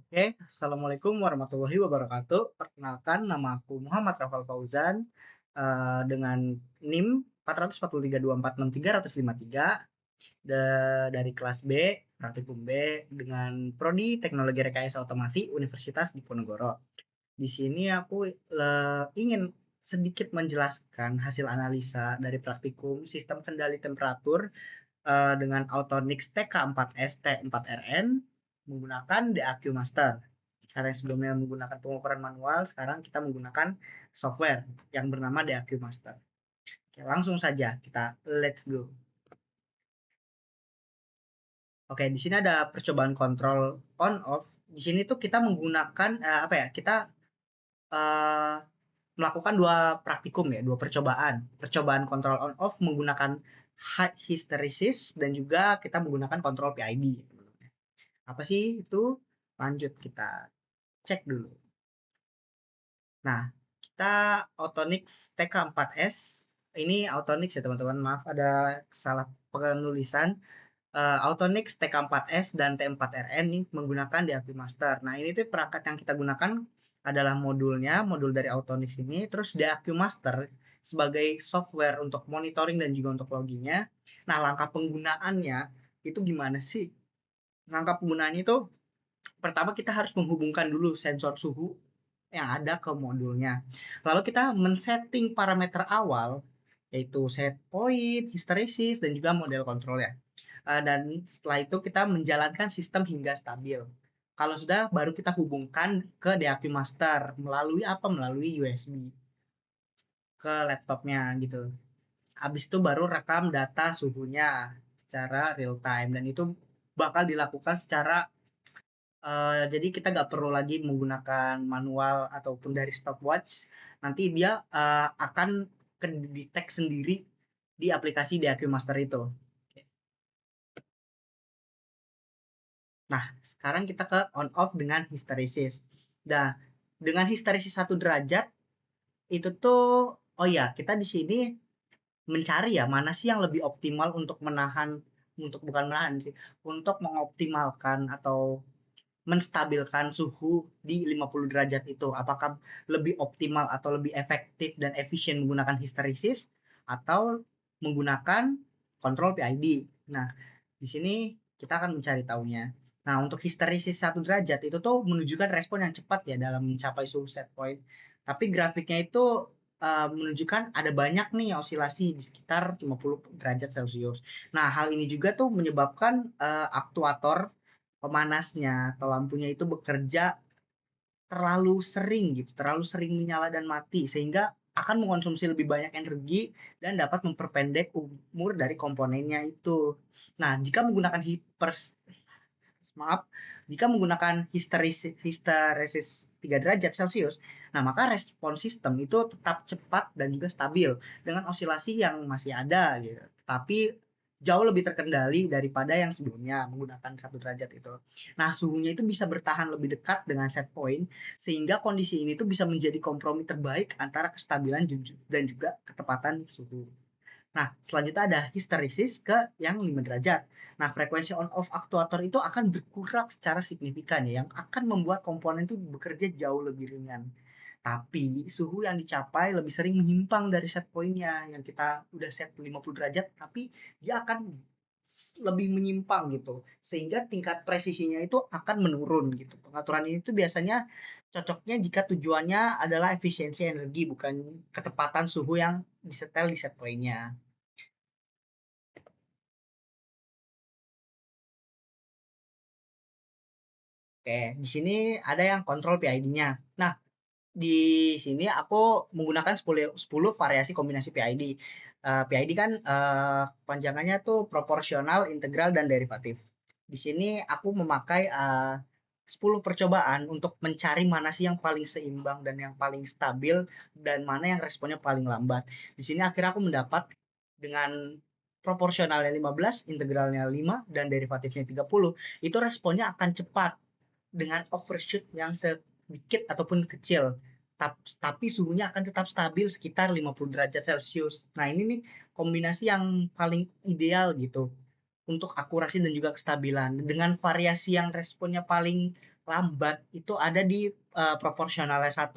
Oke, Assalamualaikum warahmatullahi wabarakatuh. Perkenalkan, nama aku Muhammad Rafal Fauzan dengan NIM 443246353 dari kelas B, praktikum B dengan Prodi Teknologi Rekayasa Otomasi Universitas Diponegoro. Di sini aku ingin sedikit menjelaskan hasil analisa dari praktikum Sistem Kendali Temperatur dengan Autonix TK4S T4RN menggunakan DAQ Master. Karena sebelumnya menggunakan pengukuran manual, sekarang kita menggunakan software yang bernama DAQ Master. Oke, langsung saja kita let's go. Oke, di sini ada percobaan kontrol on off. Di sini tuh kita menggunakan apa ya? Kita uh, melakukan dua praktikum ya, dua percobaan. Percobaan kontrol on off menggunakan high hysteresis dan juga kita menggunakan kontrol PID. Apa sih itu? Lanjut kita cek dulu. Nah, kita Autonix TK4S. Ini Autonix ya teman-teman, maaf ada salah penulisan. Autonix TK4S dan T4RN ini menggunakan DAQ Master. Nah, ini tuh perangkat yang kita gunakan adalah modulnya, modul dari Autonix ini, terus DAQ Master sebagai software untuk monitoring dan juga untuk loggingnya. Nah, langkah penggunaannya itu gimana sih? Langkah penggunaannya itu pertama kita harus menghubungkan dulu sensor suhu yang ada ke modulnya. Lalu kita men-setting parameter awal yaitu set point, hysteresis, dan juga model kontrol ya. Dan setelah itu kita menjalankan sistem hingga stabil. Kalau sudah baru kita hubungkan ke DAQ Master melalui apa? Melalui USB ke laptopnya gitu. Habis itu baru rekam data suhunya secara real time dan itu bakal dilakukan secara jadi kita nggak perlu lagi menggunakan manual ataupun dari stopwatch. Nanti dia akan ke detect sendiri di aplikasi DAQ Master itu. Nah, sekarang kita ke on off dengan hysteresis. Nah, dengan hysteresis 1 derajat itu tuh oh ya, kita di sini mencari ya mana sih yang lebih optimal untuk menahan untuk bukan menahan sih, untuk mengoptimalkan atau menstabilkan suhu di 50 derajat itu. Apakah lebih optimal atau lebih efektif dan efisien menggunakan hysteresis atau menggunakan kontrol PID. Nah, di sini kita akan mencari tahunya. Nah, untuk hysteresis 1 derajat itu tuh menunjukkan respon yang cepat ya dalam mencapai suhu set point. Tapi grafiknya itu menunjukkan ada banyak nih osilasi di sekitar 50 derajat Celcius. Nah, hal ini juga tuh menyebabkan aktuator pemanasnya atau lampunya itu bekerja terlalu sering gitu, terlalu sering menyala dan mati sehingga akan mengkonsumsi lebih banyak energi dan dapat memperpendek umur dari komponennya itu. Nah, jika menggunakan maaf, jika menggunakan histeresis 3 derajat Celcius, nah maka respon sistem itu tetap cepat dan juga stabil dengan osilasi yang masih ada gitu. Tapi jauh lebih terkendali daripada yang sebelumnya menggunakan 1 derajat itu. Nah, suhunya itu bisa bertahan lebih dekat dengan set point sehingga kondisi ini tuh bisa menjadi kompromi terbaik antara kestabilan dan juga ketepatan suhu. Nah, selanjutnya ada hysteresis ke yang 5 derajat. Nah, frekuensi on off aktuator itu akan berkurang secara signifikan ya, yang akan membuat komponen itu bekerja jauh lebih ringan. Tapi suhu yang dicapai lebih sering menyimpang dari set point-nya yang kita udah set 50 derajat, tapi dia akan lebih menyimpang gitu. Sehingga tingkat presisinya itu akan menurun gitu. Pengaturan ini tuh biasanya cocoknya jika tujuannya adalah efisiensi energi bukan ketepatan suhu yang disetel di set point-nya. Oke, di sini ada yang kontrol PID-nya. Nah, di sini aku menggunakan 10 variasi kombinasi PID. PID kan panjangannya tuh proporsional, integral, dan derivatif. Di sini aku memakai 10 percobaan untuk mencari mana sih yang paling seimbang dan yang paling stabil dan mana yang responnya paling lambat. Di sini akhirnya aku mendapat dengan proporsionalnya 15, integralnya 5, dan derivatifnya 30, itu responnya akan cepat dengan overshoot yang sedikit ataupun kecil. Tapi suhunya akan tetap stabil sekitar 50 derajat Celcius. Nah, ini nih kombinasi yang paling ideal gitu untuk akurasi dan juga kestabilan. Dengan variasi yang responnya paling lambat itu ada di proporsionalnya 1,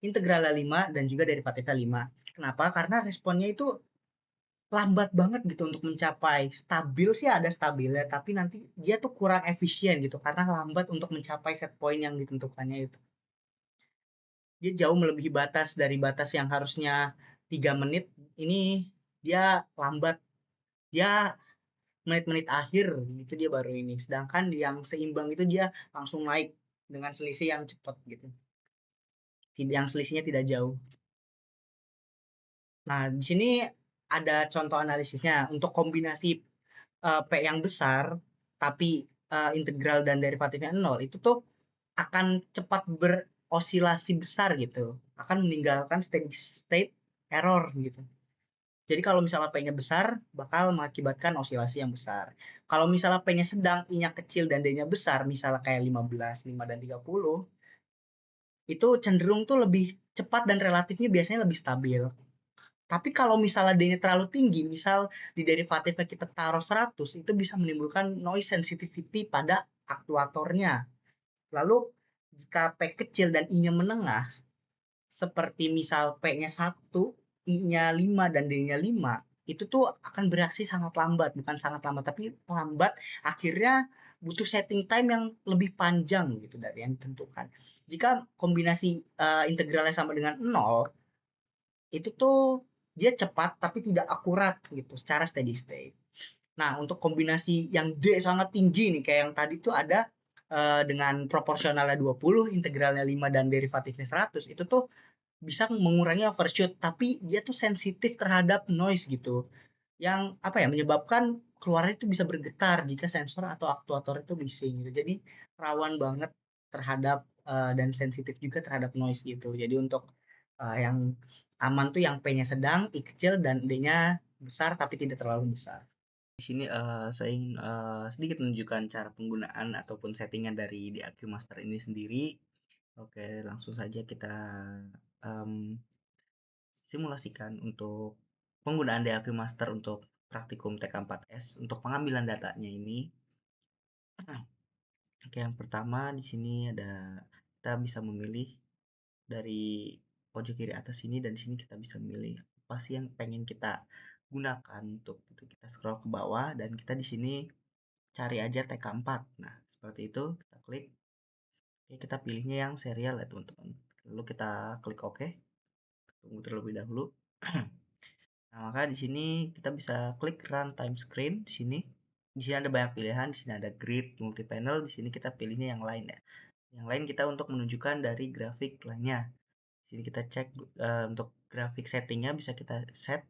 integralnya 5, dan juga derivatifnya 5. Kenapa? Karena responnya itu lambat banget gitu untuk mencapai. Stabil sih ada stabilnya, tapi nanti dia tuh kurang efisien gitu karena lambat untuk mencapai set point yang ditentukannya itu. Dia jauh melebihi batas dari batas yang harusnya 3 menit, ini dia lambat. Dia menit-menit akhir gitu dia baru ini. Sedangkan yang seimbang itu dia langsung naik dengan selisih yang cepat gitu. Yang selisihnya tidak jauh. Nah, di sini ada contoh analisisnya untuk kombinasi P yang besar tapi integral dan derivatifnya 0 itu tuh akan cepat berosilasi besar gitu. Akan meninggalkan steady state error gitu. Jadi kalau misalnya P-nya besar, bakal mengakibatkan osilasi yang besar. Kalau misalnya P-nya sedang, I-nya kecil, dan D-nya besar, misalnya kayak 15, 5, dan 30, itu cenderung tuh lebih cepat dan relatifnya biasanya lebih stabil. Tapi kalau misalnya D-nya terlalu tinggi, misal di derivatifnya kita taruh 100, itu bisa menimbulkan noise sensitivity pada aktuatornya. Lalu jika P kecil dan I-nya menengah, seperti misal P-nya 1, I-nya 5, dan D-nya 5, itu tuh akan bereaksi sangat lambat, bukan sangat lambat, tapi lambat, akhirnya butuh setting time yang lebih panjang gitu dari yang ditentukan. Jika kombinasi integralnya sama dengan 0, itu tuh dia cepat tapi tidak akurat gitu secara steady state. Nah, untuk kombinasi yang D sangat tinggi nih, kayak yang tadi tuh ada dengan proporsionalnya 20, integralnya 5, dan derivatifnya 100, itu tuh bisa mengurangi overshoot, tapi dia tuh sensitif terhadap noise gitu. Yang apa ya, menyebabkan keluarnya itu bisa bergetar jika sensor atau aktuator itu bising gitu. Jadi rawan banget terhadap dan sensitif juga terhadap noise gitu. Jadi untuk yang aman tuh yang P-nya sedang, I kecil, dan D-nya besar tapi tidak terlalu besar. Di sini saya ingin sedikit menunjukkan cara penggunaan ataupun settingan dari DAQ Master ini sendiri. Oke, langsung saja kita um, simulasikan untuk penggunaan DAQ Master untuk praktikum TK4S untuk pengambilan datanya ini. Oke, yang pertama di sini ada kita bisa memilih dari pojok kiri atas ini, dan di sini kita bisa memilih apa sih yang pengen kita gunakan untuk itu. Kita scroll ke bawah dan kita di sini cari aja TK4. Nah, seperti itu kita klik. Oke, kita pilihnya yang serial ya teman-teman. Lalu kita klik OK. Tunggu terlebih dahulu. Nah, maka di sini kita bisa klik run time screen di sini. Di sini ada banyak pilihan, di sini ada grid, multi panel, di sini kita pilihnya yang lain ya. Yang lain kita untuk menunjukkan dari grafik lainnya. Di sini kita cek untuk grafik settingnya bisa kita set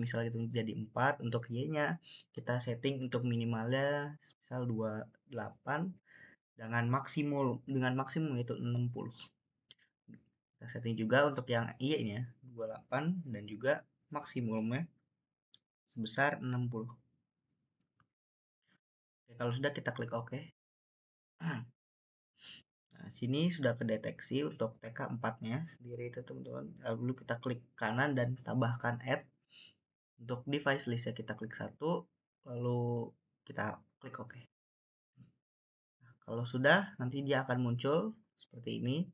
misalnya itu jadi 4, untuk Y-nya kita setting untuk minimalnya misal 28 dengan maksimum yaitu 60. Kita setting juga untuk yang Y-nya 28 dan juga maksimumnya sebesar 60. Oke, kalau sudah kita klik OK. Nah, sini sudah kedeteksi untuk TK4-nya sendiri itu teman-teman. Lalu kita klik kanan dan tambahkan add. Untuk device listnya kita klik 1, lalu kita klik OK. Nah, kalau sudah, nanti dia akan muncul seperti ini.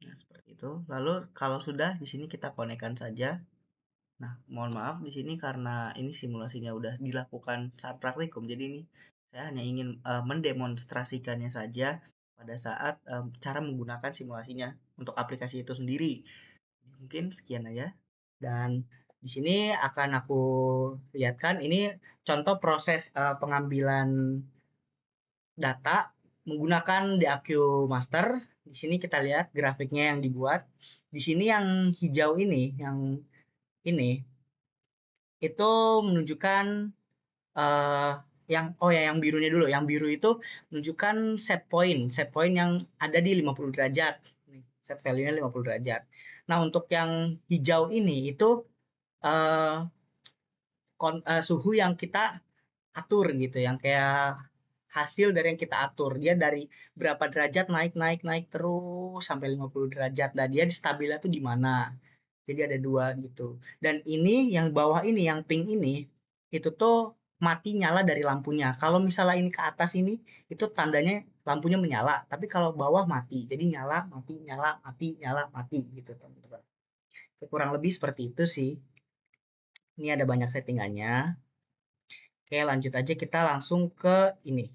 Nah, seperti itu. Lalu kalau sudah, di sini kita konekkan saja. Nah, mohon maaf di sini karena ini simulasinya udah dilakukan saat praktikum. Jadi ini saya hanya ingin mendemonstrasikannya saja pada saat cara menggunakan simulasinya untuk aplikasi itu sendiri. Mungkin sekian aja. Dan di sini akan aku lihatkan ini contoh proses pengambilan data menggunakan DAQ Master. Di sini kita lihat grafiknya yang dibuat. Di sini yang hijau ini, yang ini itu menunjukkan uh, yang birunya dulu. Yang biru itu menunjukkan set point yang ada di 50 derajat. Set value-nya 50 derajat. Nah, untuk yang hijau ini itu uh, suhu yang kita atur gitu, yang kayak hasil dari yang kita atur. Dia dari berapa derajat naik naik naik terus sampai 50 derajat. Nah, dia stabilnya tuh di mana? Jadi ada dua gitu. Dan ini yang bawah ini, yang pink ini, itu tuh mati nyala dari lampunya. Kalau misalnya ini ke atas ini, itu tandanya lampunya menyala, tapi kalau bawah mati. Jadi nyala, mati, nyala, mati, nyala, mati gitu teman-teman. Kurang lebih seperti itu sih. Ini ada banyak settingannya. Oke, lanjut aja kita langsung ke ini.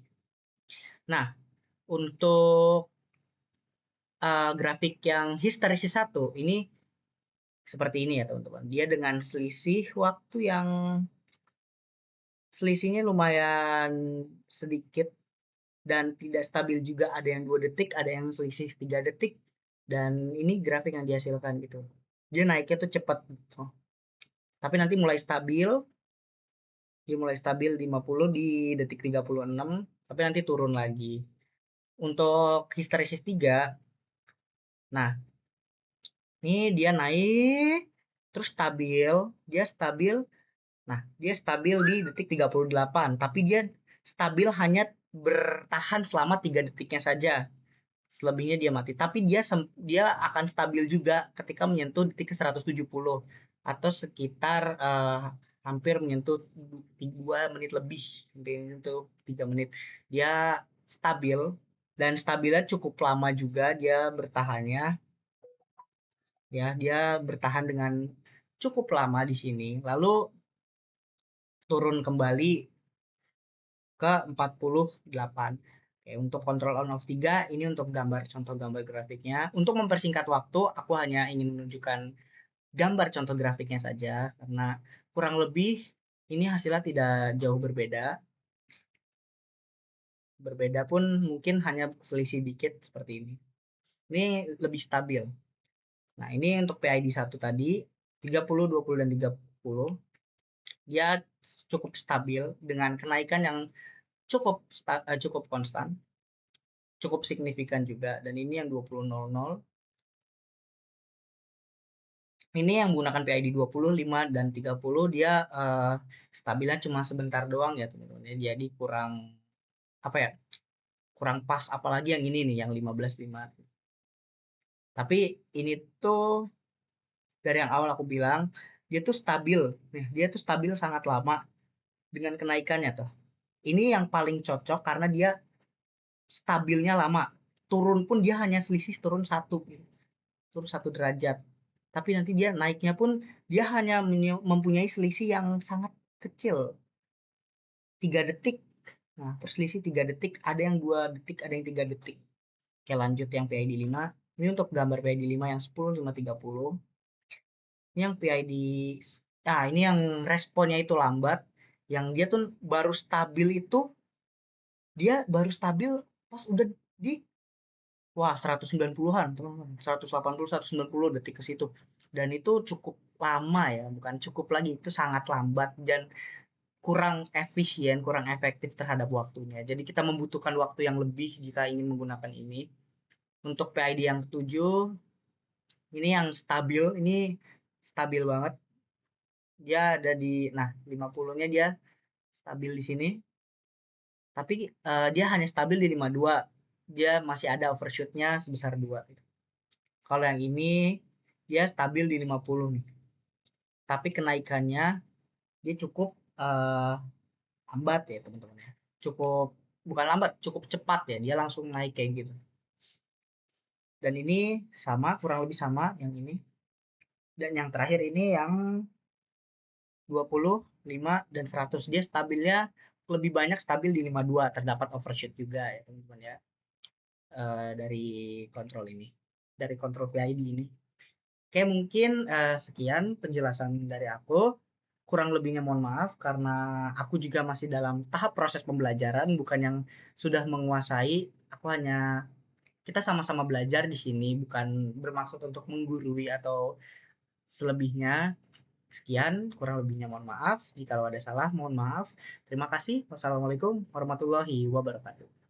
Nah, untuk grafik yang histeresis 1 ini seperti ini ya teman-teman. Dia dengan selisih waktu yang selisihnya lumayan sedikit dan tidak stabil juga, ada yang 2 detik, ada yang selisih 3 detik, dan ini grafik yang dihasilkan gitu. Dia naiknya tuh cepat gitu. Tapi nanti mulai stabil, dia mulai stabil 50 di detik 36, tapi nanti turun lagi. Untuk histeresis 3, nah ini dia naik, terus stabil, dia stabil, nah dia stabil di detik 38, tapi dia stabil hanya bertahan selama 3 detiknya saja. Selebihnya dia mati. Tapi dia akan stabil juga ketika menyentuh detik ke 170 atau sekitar hampir menyentuh 2 menit lebih, menyentuh 3 menit. Dia stabil dan stabilnya cukup lama juga dia bertahannya. Ya, dia bertahan dengan cukup lama di sini. Lalu turun kembali ke 48. Oke, untuk kontrol on off 3 ini untuk contoh gambar grafiknya. Untuk mempersingkat waktu, aku hanya ingin menunjukkan gambar contoh grafiknya saja karena kurang lebih ini hasilnya tidak jauh berbeda. Berbeda pun mungkin hanya selisih dikit seperti ini. Ini lebih stabil. Nah, ini untuk PID 1 tadi 30, 20 dan 30. Dia cukup stabil dengan kenaikan yang cukup konstan, cukup signifikan juga. Dan ini yang 20.00. Ini yang menggunakan PID 20, 5 dan 30, dia stabilnya cuma sebentar doang ya teman-teman. Jadi kurang apa ya? Kurang pas, apalagi yang ini nih yang 15.5. Tapi ini tuh dari yang awal aku bilang, dia tuh stabil. Dia tuh stabil sangat lama dengan kenaikannya tuh. Ini yang paling cocok karena dia stabilnya lama. Turun pun dia hanya selisih turun 1 gitu. Turun 1 derajat. Tapi nanti dia naiknya pun dia hanya mempunyai selisih yang sangat kecil. 3 detik. Nah, perselisih 3 detik, ada yang 2 detik, ada yang 3 detik. Oke, lanjut yang PID 5. Ini untuk gambar PID 5 yang 10, 5, 30. Ini yang PID, nah ini yang responnya itu lambat. Yang dia tuh baru stabil itu, dia baru stabil pas udah di wah 190-an teman-teman, 180, 190 detik ke situ. Dan itu cukup lama ya, bukan cukup lagi, itu sangat lambat dan kurang efisien, kurang efektif terhadap waktunya. Jadi kita membutuhkan waktu yang lebih jika ingin menggunakan ini. Untuk PID yang 7, ini yang stabil, ini stabil banget. Dia ada di, nah 50-nya dia stabil di sini. Tapi dia hanya stabil di 52. Dia masih ada overshoot-nya sebesar 2. Kalau yang ini dia stabil di 50 nih. Tapi kenaikannya dia cukup lambat ya teman-teman ya. Cukup bukan lambat, cukup cepat ya. Dia langsung naik kayak gitu. Dan ini sama, kurang lebih sama yang ini. Dan yang terakhir ini yang 20, 5 dan 100. Dia stabilnya lebih banyak stabil di 52, terdapat overshoot juga ya teman-teman ya. Dari kontrol ini. Dari kontrol PID ini. Oke, mungkin sekian penjelasan dari aku. Kurang lebihnya mohon maaf karena aku juga masih dalam tahap proses pembelajaran, bukan yang sudah menguasai. Aku hanya kita sama-sama belajar di sini, bukan bermaksud untuk menggurui atau selebihnya. Sekian, kurang lebihnya mohon maaf. Jika ada salah, mohon maaf. Terima kasih. Wassalamualaikum warahmatullahi wabarakatuh.